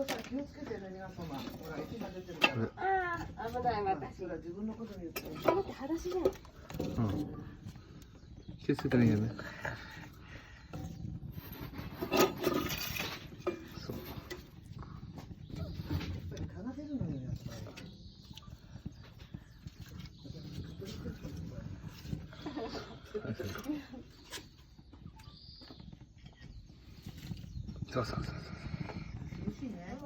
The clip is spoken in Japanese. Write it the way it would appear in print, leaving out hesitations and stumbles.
とさ、気をつけてね、皆様。ほら、息が出てるから。ああ、危ない、私。それは自分のことに言ってる。だって裸足じゃん。気をつけてないよね。そう。やっぱり蚊が出るのよ、やっぱり。そうそうそうそう。美味しいね。